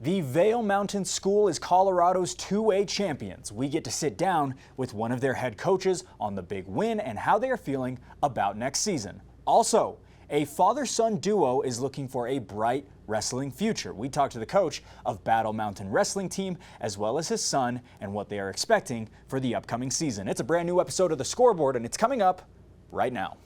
The Vail Mountain School is Colorado's 2A champions. We get to sit down with one of their head coaches on the big win and how they are feeling about next season. Also, a father-son duo is looking for a bright wrestling future. We talked to the coach of Battle Mountain Wrestling Team as well as his son and what they are expecting for the upcoming season. It's a brand new episode of The Scoreboard and it's coming up right now.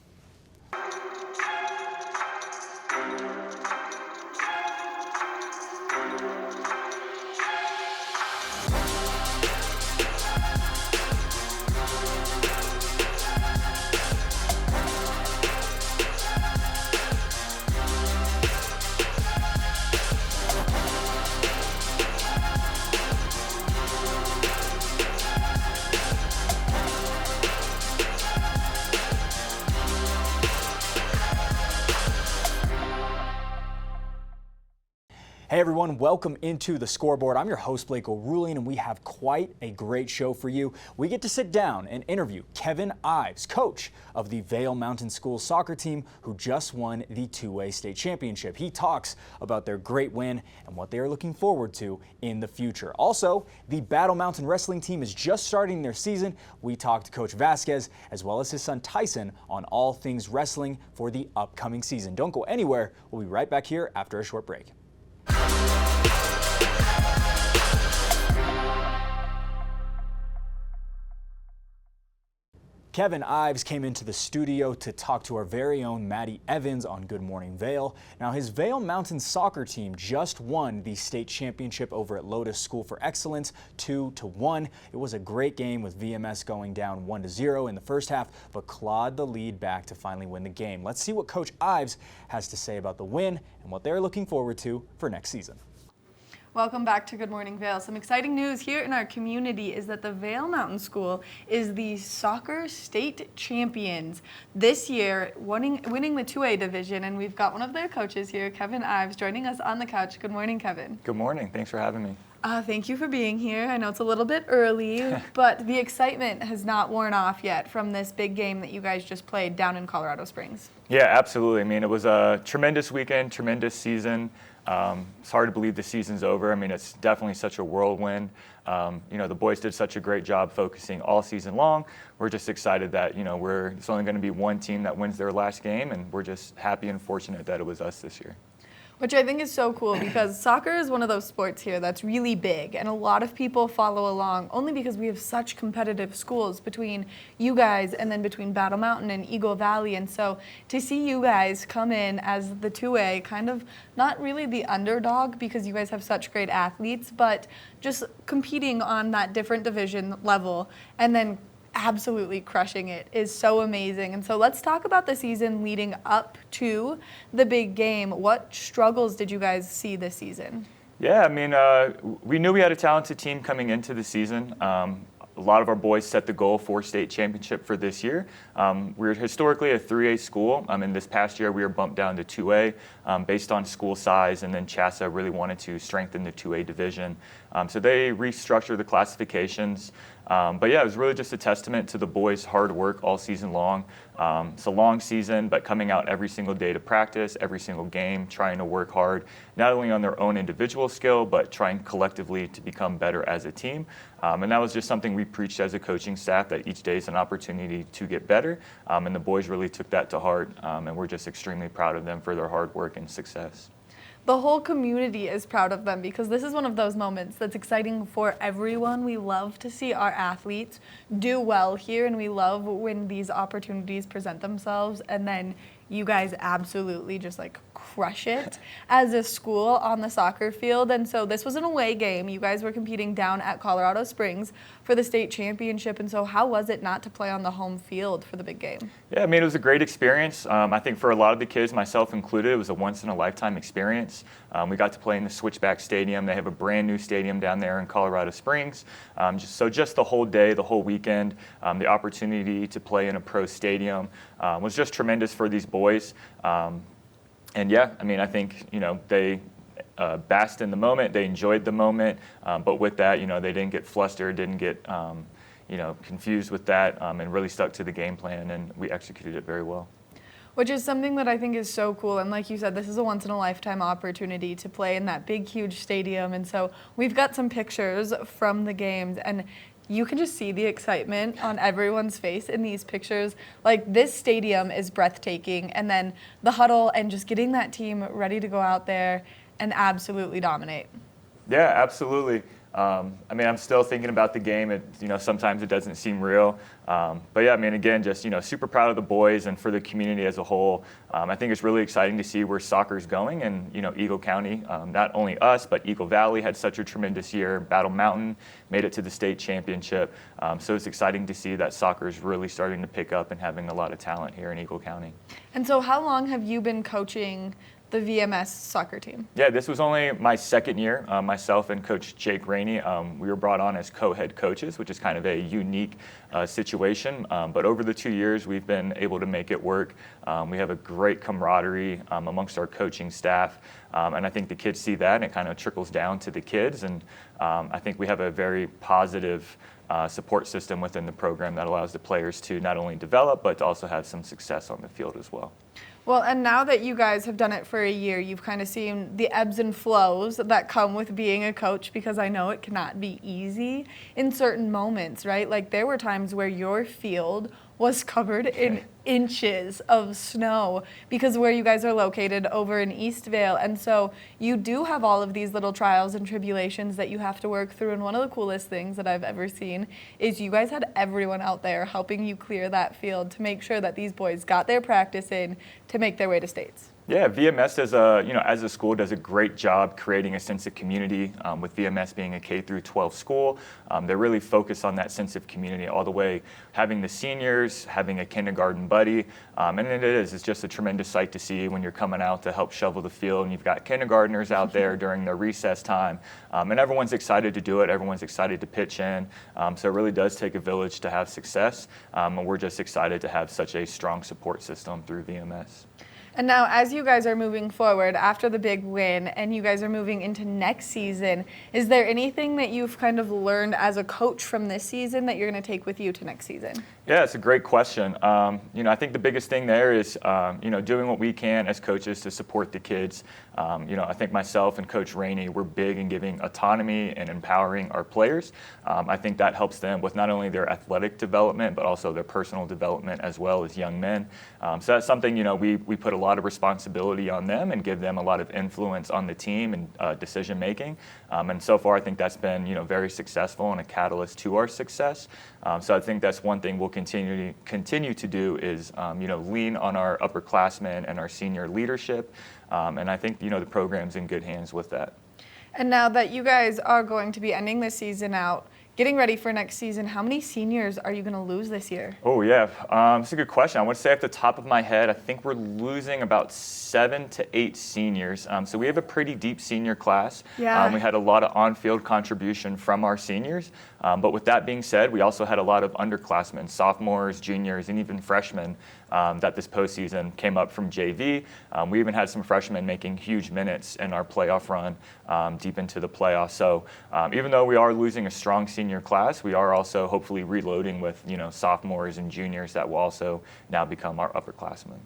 Hey everyone, welcome into The Scoreboard. I'm your host, Blake O'Rulian, and we have quite a great show for you. We get to sit down and interview Kevin Ives, coach of the Vail Mountain School soccer team who just won the 2A state championship. He talks about their great win and what they are looking forward to in the future. Also, the Battle Mountain Wrestling team is just starting their season. We talked to Coach Vasquez as well as his son Tyson on all things wrestling for the upcoming season. Don't go anywhere. We'll be right back here after a short break. Kevin Ives came into the studio to talk to our very own Maddie Evans on Good Morning Vail. Now, his Vail Mountain soccer team just won the state championship over at Lotus School for Excellence 2-1. It was a great game with VMS going down 1-0 in the first half, but clawed the lead back to finally win the game. Let's see what Coach Ives has to say about the win and what they're looking forward to for next season. Welcome back to Good Morning Vail. Some exciting news here in our community is that the Vail Mountain School is the soccer state champions this year, winning the 2A division, and we've got one of their coaches here, Kevin Ives, joining us on the couch. Good morning, Kevin. Good morning. Thanks for having me. Thank you for being here. I know it's a little bit early, but the excitement has not worn off yet from this big game that you guys just played down in Colorado Springs. Yeah, absolutely. I mean, it was a tremendous weekend, tremendous season. It's hard to believe the season's over. I mean, it's definitely such a whirlwind. The boys did such a great job focusing all season long. We're just excited that, it's only going to be one team that wins their last game, and we're just happy and fortunate that it was us this year. Which I think is so cool because soccer is one of those sports here that's really big, and a lot of people follow along only because we have such competitive schools between you guys and then between Battle Mountain and Eagle Valley. And so to see you guys come in as the 2A, kind of not really the underdog because you guys have such great athletes, but just competing on that different division level and then absolutely crushing it is so amazing. And so let's talk about the season leading up to the big game. What struggles did you guys see this season? Yeah, I mean, we knew we had a talented team coming into the season. A lot of our boys set the goal for state championship for this year. We're historically a 3A school. And this past year we were bumped down to 2A based on school size, and then CHSA really wanted to strengthen the 2A division. So they restructured the classifications. But yeah, it was really just a testament to the boys' hard work all season long. It's a long season, but coming out every single day to practice, every single game, trying to work hard, not only on their own individual skill, but trying collectively to become better as a team. And that was just something we preached as a coaching staff, that each day is an opportunity to get better. And the boys really took that to heart, and we're just extremely proud of them for their hard work and success. The whole community is proud of them because this is one of those moments that's exciting for everyone. We love to see our athletes do well here, and we love when these opportunities present themselves, and then you guys absolutely just crush it as a school on the soccer field. And so this was an away game. You guys were competing down at Colorado Springs for the state championship. And so how was it not to play on the home field for the big game? Yeah, I mean, it was a great experience. I think for a lot of the kids, myself included, it was a once-in-a-lifetime experience. We got to play in the Switchback Stadium. They have a brand new stadium down there in Colorado Springs. Just the whole day, the whole weekend, the opportunity to play in a pro stadium was just tremendous for these boys. And yeah, I mean, I think, they basked in the moment, they enjoyed the moment, but with that, they didn't get flustered, didn't get, confused with that, and really stuck to the game plan, and we executed it very well. Which is something that I think is so cool. And like you said, this is a once-in-a-lifetime opportunity to play in that big, huge stadium. And so we've got some pictures from the games, and you can just see the excitement on everyone's face in these pictures. Like, this stadium is breathtaking. And then the huddle and just getting that team ready to go out there and absolutely dominate. Yeah, absolutely. I'm still thinking about the game. Sometimes it doesn't seem real. But yeah, again, just, super proud of the boys and for the community as a whole. I think it's really exciting to see where soccer's going. And, Eagle County, not only us, but Eagle Valley had such a tremendous year. Battle Mountain made it to the state championship. So it's exciting to see that soccer is really starting to pick up and having a lot of talent here in Eagle County. And so how long have you been coaching the VMS soccer team? Yeah, this was only my second year. Myself and Coach Jake Rainey, we were brought on as co-head coaches, which is kind of a unique situation. But over the 2 years, we've been able to make it work. We have a great camaraderie amongst our coaching staff. And I think the kids see that, and it kind of trickles down to the kids. And I think we have a very positive support system within the program that allows the players to not only develop, but to also have some success on the field as well. Well, and now that you guys have done it for a year, you've kind of seen the ebbs and flows that come with being a coach, because I know it cannot be easy in certain moments, right? Like, there were times where your field was covered in inches of snow because where you guys are located over in East Vail. And so you do have all of these little trials and tribulations that you have to work through. And one of the coolest things that I've ever seen is you guys had everyone out there helping you clear that field to make sure that these boys got their practice in to make their way to states. Yeah, VMS as a school does a great job creating a sense of community. With VMS being a K through 12 school, they're really focused on that sense of community all the way, having the seniors, having a kindergarten buddy, and it's just a tremendous sight to see when you're coming out to help shovel the field and you've got kindergartners out there during their recess time, and everyone's excited to do it. Everyone's excited to pitch in. So it really does take a village to have success, and we're just excited to have such a strong support system through VMS. And now, as you guys are moving forward after the big win and you guys are moving into next season, is there anything that you've kind of learned as a coach from this season that you're going to take with you to next season? Yeah, it's a great question. I think the biggest thing there is, doing what we can as coaches to support the kids. I think myself and Coach Rainey, we're big in giving autonomy and empowering our players. I think that helps them with not only their athletic development, but also their personal development as well as young men. So that's something, we put a lot of responsibility on them and give them a lot of influence on the team and decision making. And so far, I think that's been, very successful and a catalyst to our success. So I think that's one thing we'll continue to do is, lean on our upperclassmen and our senior leadership. And I think, the program's in good hands with that. And now that you guys are going to be ending this season out, getting ready for next season, how many seniors are you going to lose this year? Oh, yeah. That's a good question. I want to say off the top of my head, I think we're losing about 7 to 8 seniors. So we have a pretty deep senior class. Yeah. We had a lot of on-field contribution from our seniors. But with that being said, we also had a lot of underclassmen, sophomores, juniors, and even freshmen that this postseason came up from JV. We even had some freshmen making huge minutes in our playoff run deep into the playoffs. So even though we are losing a strong senior class, we are also hopefully reloading with sophomores and juniors that will also now become our upperclassmen.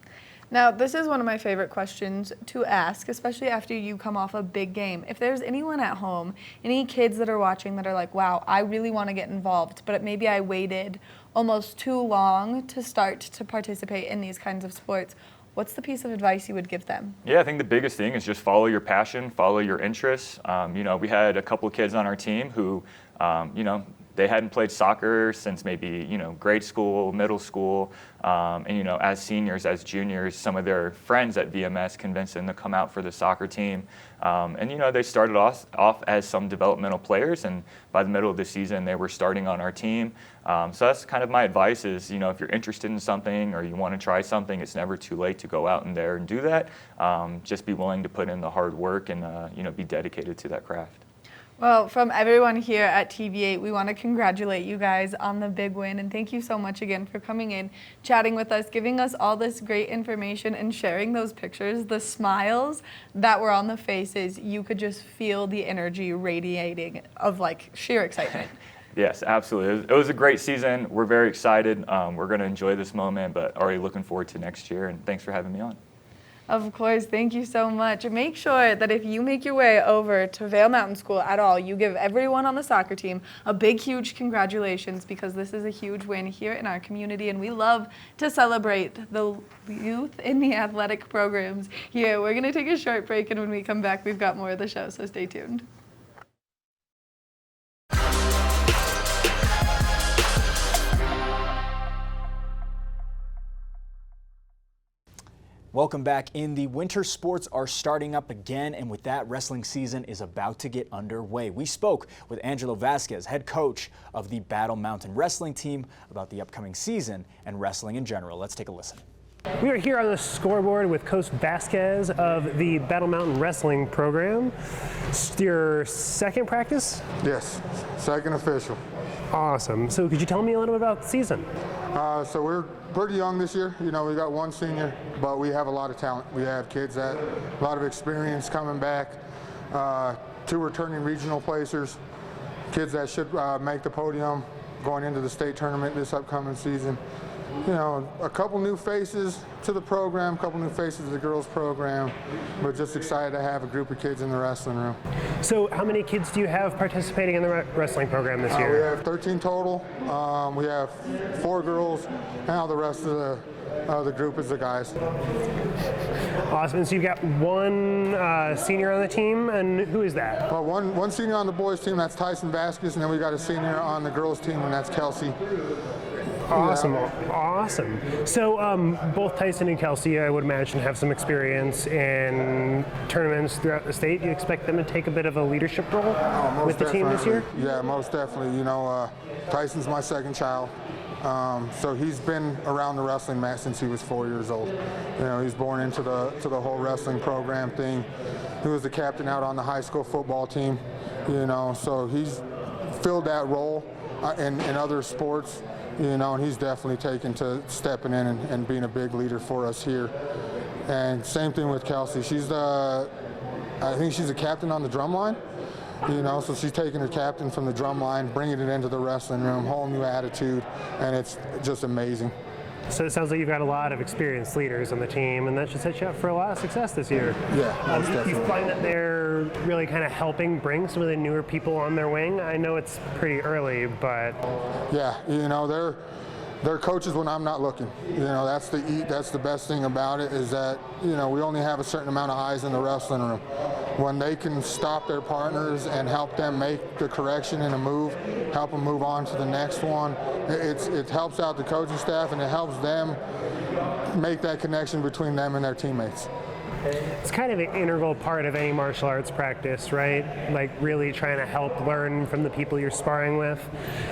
Now, this is one of my favorite questions to ask, especially after you come off a big game. If there's anyone at home, any kids that are watching that are like, wow, I really want to get involved, but maybe I waited almost too long to start to participate in these kinds of sports, what's the piece of advice you would give them? Yeah, I think the biggest thing is just follow your passion, follow your interests. We had a couple of kids on our team who, they hadn't played soccer since maybe, grade school, middle school. And, as seniors, as juniors, some of their friends at VMS convinced them to come out for the soccer team. And, they started off as some developmental players. And by the middle of the season, they were starting on our team. So that's kind of my advice is, if you're interested in something or you want to try something, it's never too late to go out in there and do that. Just be willing to put in the hard work and, be dedicated to that craft. Well, from everyone here at TV8, we want to congratulate you guys on the big win. And thank you so much again for coming in, chatting with us, giving us all this great information and sharing those pictures. The smiles that were on the faces, you could just feel the energy radiating of sheer excitement. Yes, absolutely. It was a great season. We're very excited. We're going to enjoy this moment, but already looking forward to next year. And thanks for having me on. Of course, thank you so much. And make sure that if you make your way over to Vail Mountain School at all, you give everyone on the soccer team a big, huge congratulations, because this is a huge win here in our community, and we love to celebrate the youth in the athletic programs here. We're going to take a short break, and when we come back, we've got more of the show, so stay tuned. Welcome back in. The winter sports are starting up again, and with that, wrestling season is about to get underway. We spoke with Angelo Vasquez, head coach of the Battle Mountain wrestling team, about the upcoming season and wrestling in general. Let's take a listen. We are here on the scoreboard with Coach Vasquez of the Battle Mountain Wrestling program. It's your second practice? Yes, second official. Awesome. So could you tell me a little bit about the season? So we're pretty young this year. You know, we got one senior, but we have a lot of talent. We have kids that a lot of experience coming back, 2 returning regional placers, kids that should make the podium going into the state tournament this upcoming season. You know, a couple new faces to the program, a couple new faces to the girls program, but just excited to have a group of kids in the wrestling room. So how many kids do you have participating in the wrestling program this year? We have 13 total. We have 4 girls, and now the rest of the group is the guys. Awesome. And so you've got one senior on the team, and who is that? Well, one senior on the boys team, that's Tyson Vasquez, and then we got a senior on the girls team, and that's Kelsey. Awesome, awesome. So both Tyson and Kelsey, I would imagine, have some experience in tournaments throughout the state. Do you expect them to take a bit of a leadership role with the team this year? Yeah, most definitely. You know, Tyson's my second child. So he's been around the wrestling mat since he was 4 years old. You know, he's born into the whole wrestling program thing. He was the captain out on the high school football team. You know, so he's filled that role in other sports. You know, and he's definitely taken to stepping in and being a big leader for us here. And same thing with Kelsey. I think she's a captain on the drum line. You know, so she's taking the captain from the drum line, bringing it into the wrestling room, whole new attitude, and it's just amazing. So it sounds like you've got a lot of experienced leaders on the team, and that should set you up for a lot of success this year. Yeah, most Do you definitely. find that they're really kind of helping bring some of the newer people on their wing? I know it's pretty early, but... Yeah, you know, they're coaches when I'm not looking. You know, that's the best thing about it, is that, you know, we only have a certain amount of eyes in the wrestling room. When they can stop their partners and help them make the correction in a move, help them move on to the next one, it helps out the coaching staff, and it helps them make that connection between them and their teammates. It's kind of an integral part of any martial arts practice, right? Like really trying to help learn from the people you're sparring with.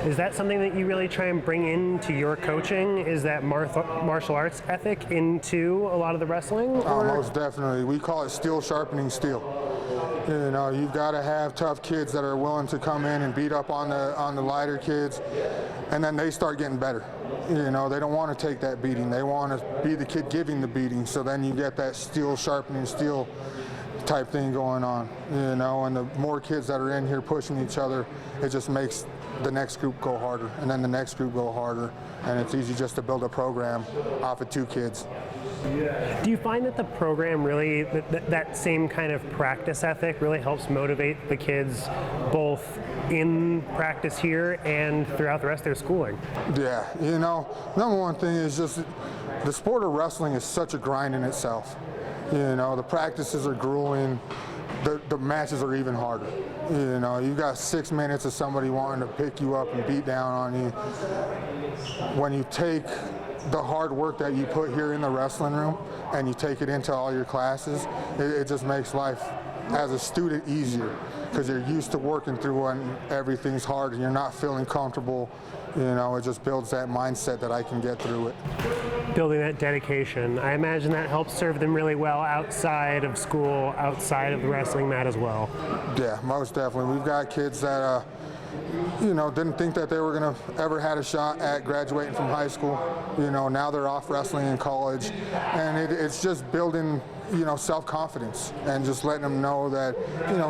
Is that something that you really try and bring into your coaching? Is that martial arts ethic into a lot of the wrestling? Oh, most definitely. We call it steel sharpening steel. You know, you've got to have tough kids that are willing to come in and beat up on the lighter kids, and then they start getting better. You know, they don't want to take that beating. They want to be the kid giving the beating. So then you get that steel sharpening steel type thing going on. You know, and the more kids that are in here pushing each other, it just makes the next group go harder, and then the next group go harder, and it's easy just to build a program off of 2 kids. Do you find that the program really, that same kind of practice ethic really helps motivate the kids both in practice here and throughout the rest of their schooling? Yeah, you know, number one thing is just the sport of wrestling is such a grind in itself. You know, the practices are grueling, the matches are even harder. You know, you got 6 minutes of somebody wanting to pick you up and beat down on you. When you take the hard work that you put here in the wrestling room and you take it into all your classes, it just makes life as a student easier, because you're used to working through when everything's hard and you're not feeling comfortable. You know, it just builds that mindset that I can get through it. Building that dedication, I imagine that helps serve them really well outside of school, outside of the wrestling mat as well. Yeah, most definitely. We've got kids that didn't think that they were going to ever had a shot at graduating from high school. Now they're off wrestling in college, and it's just building, self-confidence and just letting them know that,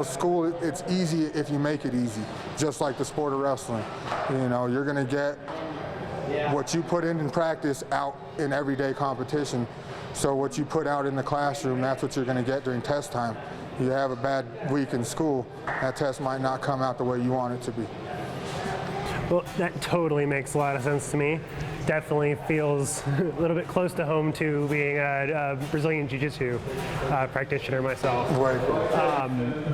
school, it's easy if you make it easy, just like the sport of wrestling. You're going to get what you put in practice out in everyday competition. So what you put out in the classroom, that's what you're going to get during test time. You have a bad week in school, that test might not come out the way you want it to be. Well, that totally makes a lot of sense to me. Definitely feels a little bit close to home to being a Brazilian Jiu-Jitsu practitioner myself. Right.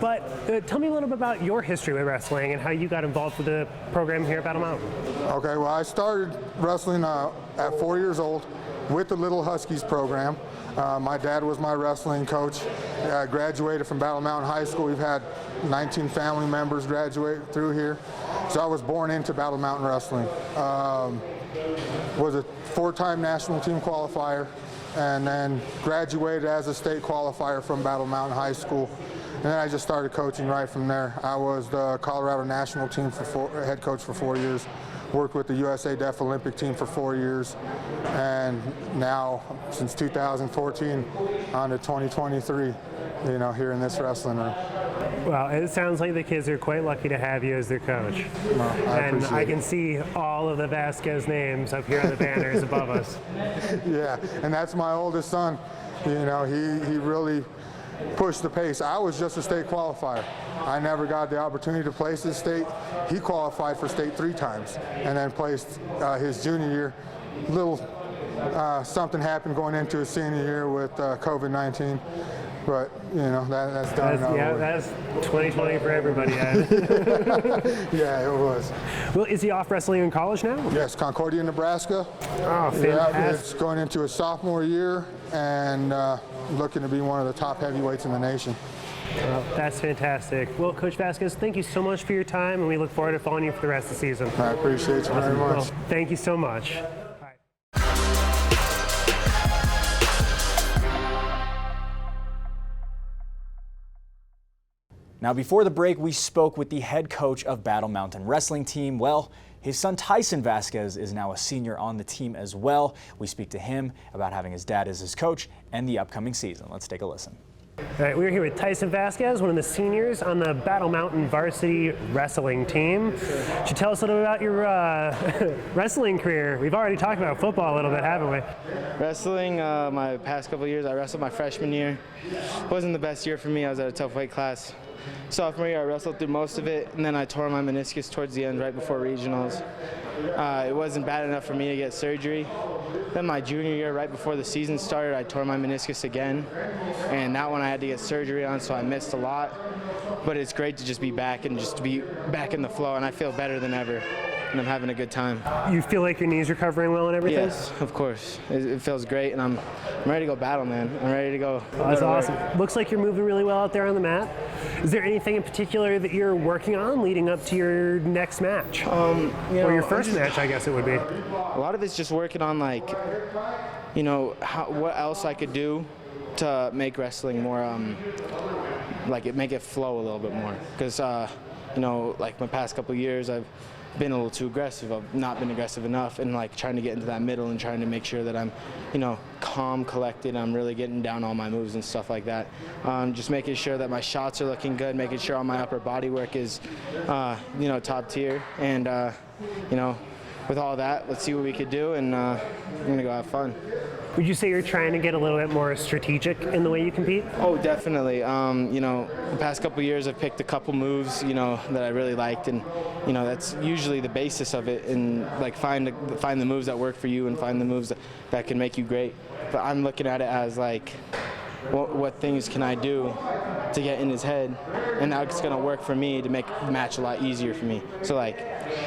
But tell me a little bit about your history with wrestling and how you got involved with the program here at Battle Mountain. Okay, well, I started wrestling at 4 years old with the Little Huskies program. My dad was my wrestling coach. I graduated from Battle Mountain High School. We've had 19 family members graduate through here. So I was born into Battle Mountain Wrestling. Was a 4-time national team qualifier, and then graduated as a state qualifier from Battle Mountain High School. And then I just started coaching right from there. I was the Colorado national team head coach for 4 years. Worked with the USA Deaf Olympic team for 4 years, and now since 2014 on to 2023, here in this wrestling room. Well, it sounds like the kids are quite lucky to have you as their coach. Well, And I can see all of the Vasquez names up here on the banners above us. Yeah, and that's my oldest son. He really pushed the pace. I was just a state qualifier. I never got the opportunity to place his state. He qualified for state 3 times and then placed his junior year. Something happened going into his senior year with COVID-19. But, that's done. That's 2020 for everybody, Ed. Yeah, it was. Well, is he off wrestling in college now? Yes, Concordia, Nebraska. Oh, fantastic. Yeah, it's going into his sophomore year and looking to be one of the top heavyweights in the nation. Well, that's fantastic. Well, Coach Vasquez, thank you so much for your time, and we look forward to following you for the rest of the season. I appreciate you very much. Well, thank you so much. Now, before the break, we spoke with the head coach of Battle Mountain Wrestling Team. Well, his son Tyson Vasquez is now a senior on the team as well. We speak to him about having his dad as his coach and the upcoming season. Let's take a listen. All right, we're here with Tyson Vasquez, one of the seniors on the Battle Mountain varsity wrestling team. Could you tell us a little bit about your wrestling career? We've already talked about football a little bit, haven't we? Wrestling, my past couple of years, I wrestled my freshman year. It wasn't the best year for me. I was at a tough weight class. Sophomore year, I wrestled through most of it, and then I tore my meniscus towards the end right before regionals. It wasn't bad enough for me to get surgery. Then my junior year, right before the season started, I tore my meniscus again, and that one I had to get surgery on, so I missed a lot. But it's great to just be back and just to be back in the flow, and I feel better than ever, and I'm having a good time. You feel like your knees recovering well and everything? Yes, of course. It feels great, and I'm ready to go battle, man. I'm ready to go. Oh, that's awesome. Looks like you're moving really well out there on the mat. Is there anything in particular that you're working on leading up to your next match? Or your first match, I guess it would be. A lot of it's just working on, like, what else I could do to make wrestling more, make it flow a little bit more. Because, like my past couple of years, I've been a little too aggressive. I've not been aggressive enough, and like trying to get into that middle and trying to make sure that I'm, calm, collected. I'm really getting down all my moves and stuff like that. Just making sure that my shots are looking good, making sure all my upper body work is, top tier. And, with all that, let's see what we could do, and I'm gonna go have fun. Would you say you're trying to get a little bit more strategic in the way you compete? Oh, definitely. The past couple of years I've picked a couple moves, that I really liked, and that's usually the basis of it. And like find the moves that work for you and find the moves that can make you great. But I'm looking at it as like, what things can I do to get in his head, and that's gonna work for me to make the match a lot easier for me. So like,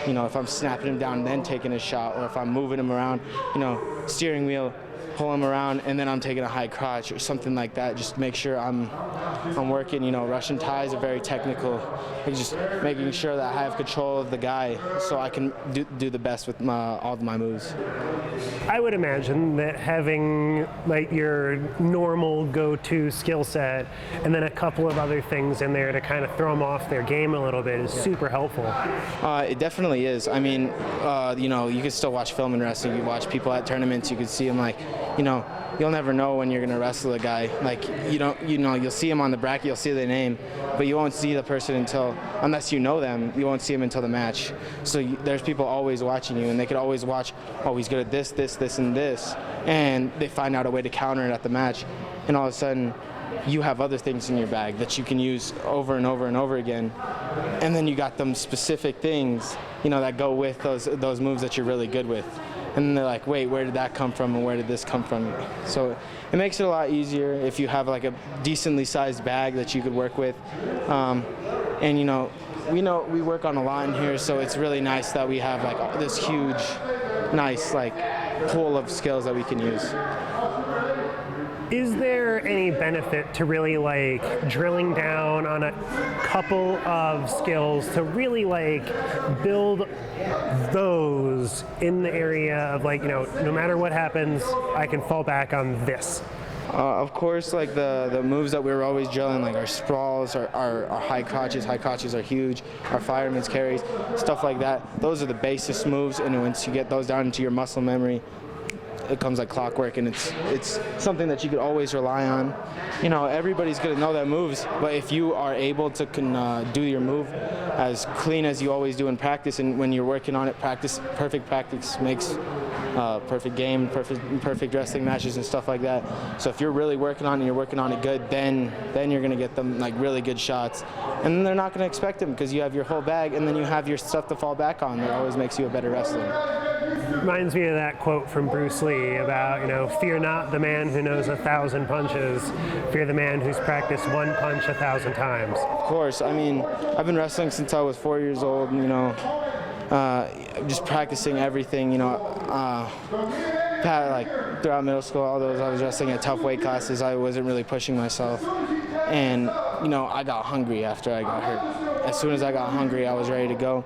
if I'm snapping him down and then taking a shot, or if I'm moving him around, steering wheel, pull him around, and then I'm taking a high crotch or something like that, just to make sure I'm working. Russian ties are very technical. Just making sure that I have control of the guy so I can do the best with all of my moves. I would imagine that having like your normal go-to skill set and then a couple couple of other things in there to kind of throw them off their game a little bit is super helpful. It definitely is. I mean, you know, you can still watch film in wrestling. You watch people at tournaments. You can see them, like, you know, you'll never know when you're going to wrestle a guy. Like, you'll see him on the bracket, you'll see their name, but you won't see the person unless you know them, you won't see him until the match. So there's people always watching you, and they could always watch, oh, he's good at this, this, this, and this, and they find out a way to counter it at the match, and all of a sudden, you have other things in your bag that you can use over and over and over again, and then you got them specific things, you know, that go with those moves that you're really good with. And then they're like, wait, where did that come from, and where did this come from? So it makes it a lot easier if you have like a decently sized bag that you could work with. And you know we work on a lot in here, so it's really nice that we have like this huge, nice like pool of skills that we can use. Is there any benefit to really like drilling down on a couple of skills to really like build those in the area of like, you know, no matter what happens, I can fall back on this? Of course, like the moves that we were always drilling, like our sprawls, our high crotches are huge, our fireman's carries, stuff like that. Those are the basis moves, and once you get those down into your muscle memory, it comes like clockwork, and it's something that you could always rely on. You know, everybody's gonna know that moves, but if you are able to do your move as clean as you always do in practice, and when you're working on it, perfect practice makes perfect game, perfect wrestling matches and stuff like that. So if you're really working on it and you're working on it good, then you're gonna get them like really good shots, and then they're not gonna expect them because you have your whole bag, and then you have your stuff to fall back on. That always makes you a better wrestler. Reminds me of that quote from Bruce Lee about, you know, fear not the man who knows 1,000 punches, fear the man who's practiced one punch 1,000 times. Of course, I mean, I've been wrestling since I was 4 years old, you know, just practicing everything, you know, like throughout middle school, all those, I was wrestling at tough weight classes. I wasn't really pushing myself, and, you know, I got hungry after I got hurt. As soon as I got hungry, I was ready to go,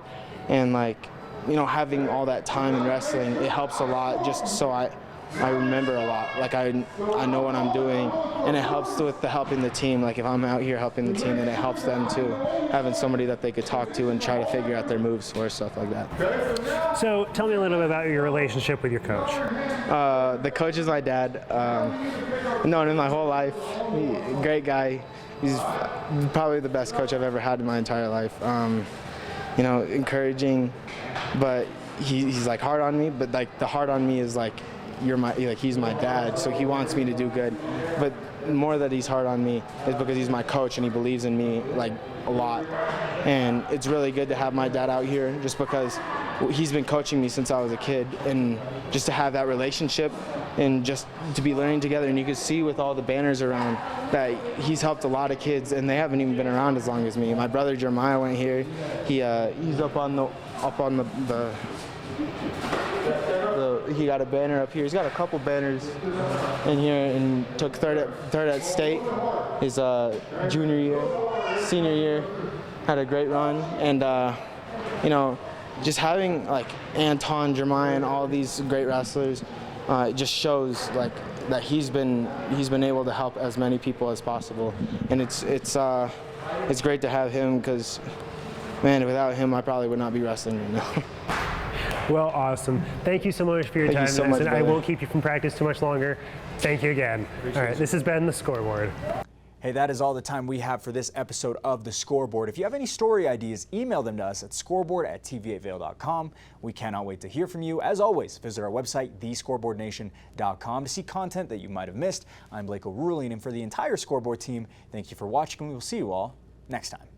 and like, you know, having all that time in wrestling, it helps a lot, just so I remember a lot. Like I know what I'm doing, and it helps with helping the team. Like if I'm out here helping the team, then it helps them too, having somebody that they could talk to and try to figure out their moves or stuff like that. So tell me a little bit about your relationship with your coach. The coach is my dad. I've known him my whole life. Great guy. He's probably the best coach I've ever had in my entire life. You know, encouraging, but he's like hard on me, but like the hard on me is like, he's my dad, so he wants me to do good. But more that he's hard on me is because he's my coach and he believes in me like a lot. And it's really good to have my dad out here just because he's been coaching me since I was a kid, and just to have that relationship and just to be learning together. And you can see with all the banners around that he's helped a lot of kids, and they haven't even been around as long as me. My brother Jeremiah went here. He's up on the he got a banner up here. He's got a couple banners in here, and took third at state his junior year, senior year, had a great run. And you know, just having like Anton, Jeremiah, and all these great wrestlers, it just shows like that he's been able to help as many people as possible. And it's great to have him, because man, without him I probably would not be wrestling right now. Well, awesome. Thank you so much for your time. Thank you so much, and I brother. won't keep you from practice too much longer. Thank you again. All right, this has been The Scoreboard. Hey, that is all the time we have for this episode of The Scoreboard. If you have any story ideas, email them to us at scoreboard@tv8vail.com. We cannot wait to hear from you. As always, visit our website, thescoreboardnation.com, to see content that you might have missed. I'm Blake O'Rourke, and for the entire Scoreboard team, thank you for watching, and we will see you all next time.